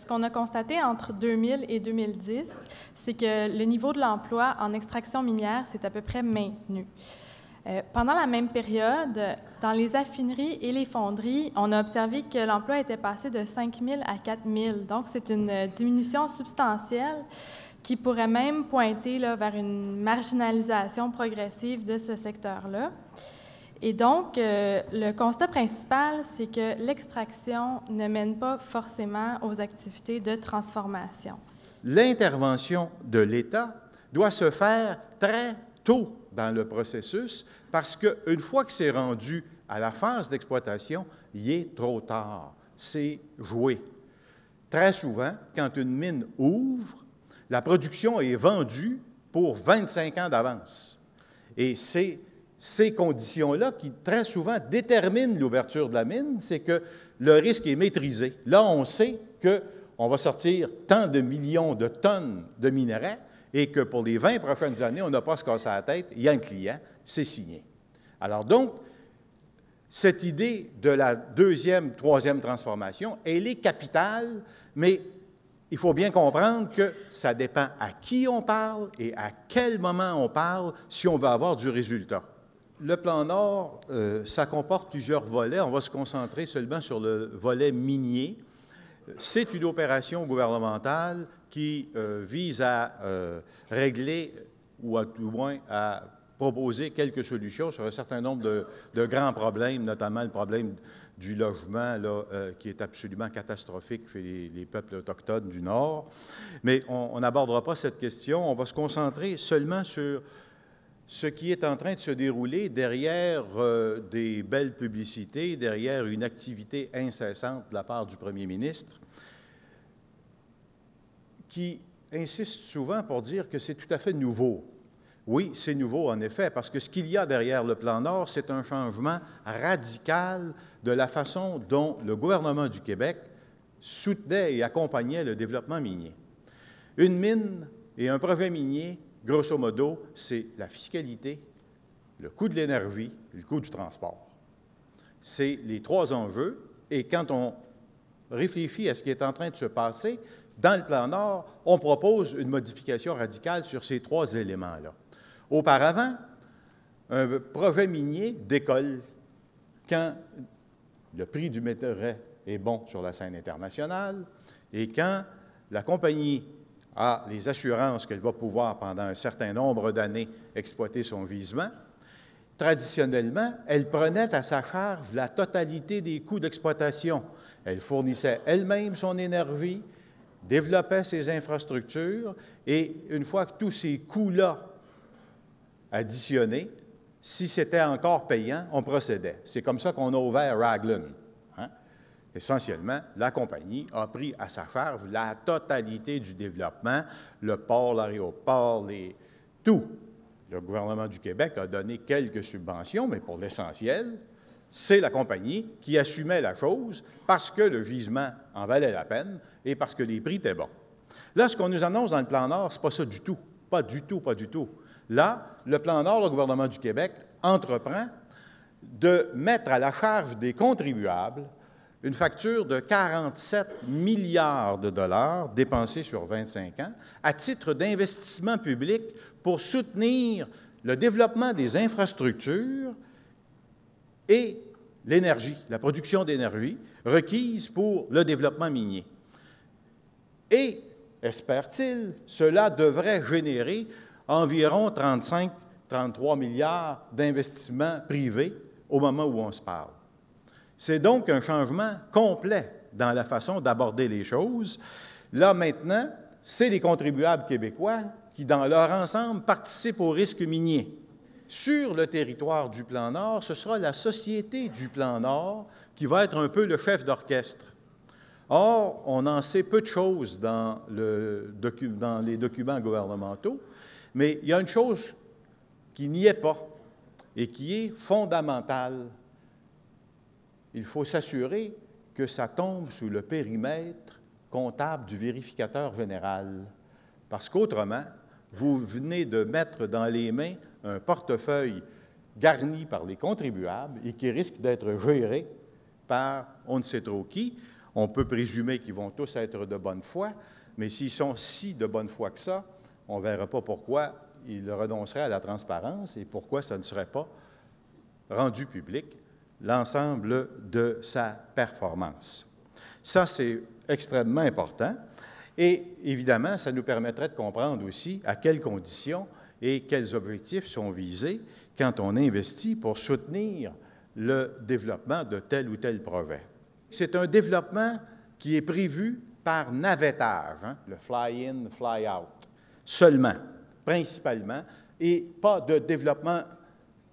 qu'on a constaté entre 2000 et 2010, c'est que le niveau de l'emploi en extraction minière s'est à peu près maintenu. Pendant la même période, dans les affineries et les fonderies, on a observé que l'emploi était passé de 5 000 à 4 000. Donc, c'est une diminution substantielle qui pourrait même pointer là, vers une marginalisation progressive de ce secteur-là. Et donc, le constat principal, c'est que l'extraction ne mène pas forcément aux activités de transformation. L'intervention de l'État doit se faire très tôt dans le processus parce qu'une fois que c'est rendu à la phase d'exploitation, il est trop tard. C'est joué. Très souvent, quand une mine ouvre, la production est vendue pour 25 ans d'avance. Et c'est ces conditions-là qui, très souvent, déterminent l'ouverture de la mine, c'est que le risque est maîtrisé. Là, on sait qu'on va sortir tant de millions de tonnes de minerais et que pour les 20 prochaines années, on n'a pas à se casser la tête, il y a un client, c'est signé. Alors donc, cette idée de la deuxième, troisième transformation, elle est capitale, mais il faut bien comprendre que ça dépend à qui on parle et à quel moment on parle si on veut avoir du résultat. Le plan Nord, ça comporte plusieurs volets. On va se concentrer seulement sur le volet minier. C'est une opération gouvernementale qui vise à régler ou à tout moins à proposer quelques solutions sur un certain nombre de grands problèmes, notamment le problème du logement, là, qui est absolument catastrophique chez les peuples autochtones du Nord. Mais on n'abordera pas cette question. On va se concentrer seulement sur ce qui est en train de se dérouler derrière des belles publicités, derrière une activité incessante de la part du premier ministre, qui insiste souvent pour dire que c'est tout à fait nouveau. Oui, c'est nouveau, en effet, parce que ce qu'il y a derrière le plan Nord, c'est un changement radical de la façon dont le gouvernement du Québec soutenait et accompagnait le développement minier. Une mine et un brevet minier, grosso modo, c'est la fiscalité, le coût de l'énergie et le coût du transport. C'est les trois enjeux, et quand on réfléchit à ce qui est en train de se passer, dans le plan Nord, on propose une modification radicale sur ces trois éléments-là. Auparavant, un projet minier décolle quand le prix du minerai est bon sur la scène internationale et quand la compagnie a les assurances qu'elle va pouvoir, pendant un certain nombre d'années, exploiter son gisement. Traditionnellement, elle prenait à sa charge la totalité des coûts d'exploitation. Elle fournissait elle-même son énergie, développait ses infrastructures et une fois que tous ces coûts-là additionnés, si c'était encore payant, on procédait. C'est comme ça qu'on a ouvert Raglan. Hein? Essentiellement, la compagnie a pris à sa charge la totalité du développement, le port, l'aéroport, tout. Le gouvernement du Québec a donné quelques subventions, mais pour l'essentiel, c'est la compagnie qui assumait la chose parce que le gisement en valait la peine et parce que les prix étaient bons. Là, ce qu'on nous annonce dans le plan Nord, ce n'est pas ça du tout. Pas du tout, pas du tout. Là, le plan Nord, le gouvernement du Québec entreprend de mettre à la charge des contribuables une facture de 47 milliards de dollars dépensés sur 25 ans à titre d'investissement public pour soutenir le développement des infrastructures et l'énergie, la production d'énergie requise pour le développement minier. Et, espère-t-il, cela devrait générer environ 35-33 milliards d'investissements privés au moment où on se parle. C'est donc un changement complet dans la façon d'aborder les choses. Là, maintenant, c'est les contribuables québécois qui, dans leur ensemble, participent au risque minier. Sur le territoire du plan Nord, ce sera la Société du plan Nord qui va être un peu le chef d'orchestre. Or, on en sait peu de choses dans les documents gouvernementaux, mais il y a une chose qui n'y est pas et qui est fondamentale. Il faut s'assurer que ça tombe sous le périmètre comptable du vérificateur général, parce qu'autrement, vous venez de mettre dans les mains un portefeuille garni par les contribuables et qui risque d'être géré par on ne sait trop qui. on peut présumer qu'ils vont tous être de bonne foi, mais s'ils sont si de bonne foi que ça, on ne verra pas pourquoi ils renonceraient à la transparence et pourquoi ça ne serait pas rendu public l'ensemble de sa performance. Ça, c'est extrêmement important. Et évidemment, ça nous permettrait de comprendre aussi à quelles conditions et quels objectifs sont visés quand on investit pour soutenir le développement de tel ou tel projet. C'est un développement qui est prévu par navettage, hein, le fly-in, fly-out, seulement, principalement, et pas de développement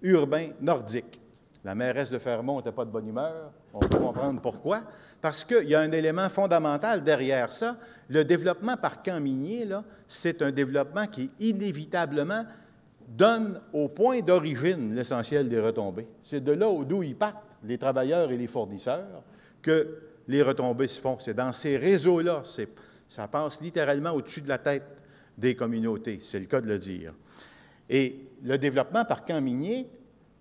urbain nordique. La mairesse de Fermont n'était pas de bonne humeur, on peut comprendre pourquoi, parce qu'il y a un élément fondamental derrière ça. Le développement par camp minier, c'est un développement qui inévitablement donne au point d'origine l'essentiel des retombées. C'est de là d'où ils partent, les travailleurs et les fournisseurs, que les retombées se font. C'est dans ces réseaux-là, ça passe littéralement au-dessus de la tête des communautés, c'est le cas de le dire. Et le développement par camp minier,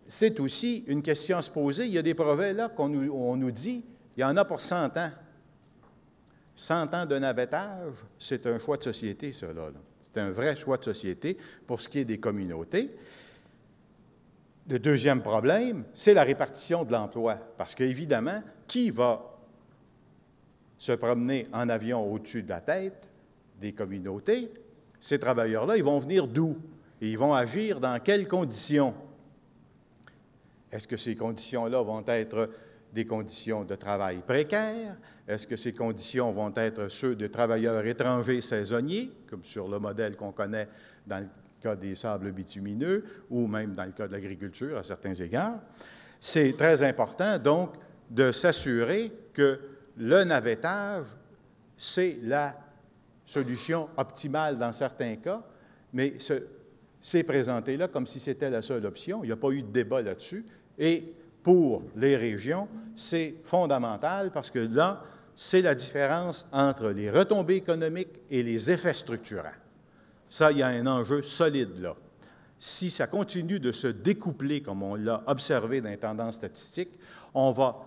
c'est aussi une question à se poser. Il y a des projets là on nous dit, il y en a pour 100 ans. 100 ans de navettage, c'est un choix de société, ça, là. C'est un vrai choix de société pour ce qui est des communautés. Le deuxième problème, c'est la répartition de l'emploi. Parce qu'évidemment, qui va se promener en avion au-dessus de la tête des communautés? Ces travailleurs-là, ils vont venir d'où? Et ils vont agir dans quelles conditions? Est-ce que ces conditions-là vont être des conditions de travail précaires? Est-ce que ces conditions vont être ceux de travailleurs étrangers saisonniers, comme sur le modèle qu'on connaît dans le cas des sables bitumineux ou même dans le cas de l'agriculture à certains égards? C'est très important, donc, de s'assurer que le navettage, c'est la solution optimale dans certains cas, mais c'est présenté là comme si c'était la seule option. Il n'y a pas eu de débat là-dessus. Et pour les régions, c'est fondamental parce que là, c'est la différence entre les retombées économiques et les effets structurants. Ça, il y a un enjeu solide là. Si ça continue de se découpler, comme on l'a observé dans les tendances statistiques, on va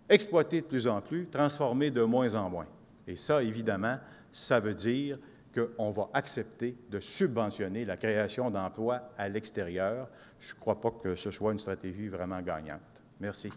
exploiter de plus en plus, transformer de moins en moins. Et ça, évidemment, ça veut dire qu'on va accepter de subventionner la création d'emplois à l'extérieur. Je ne crois pas que ce soit une stratégie vraiment gagnante. Merci.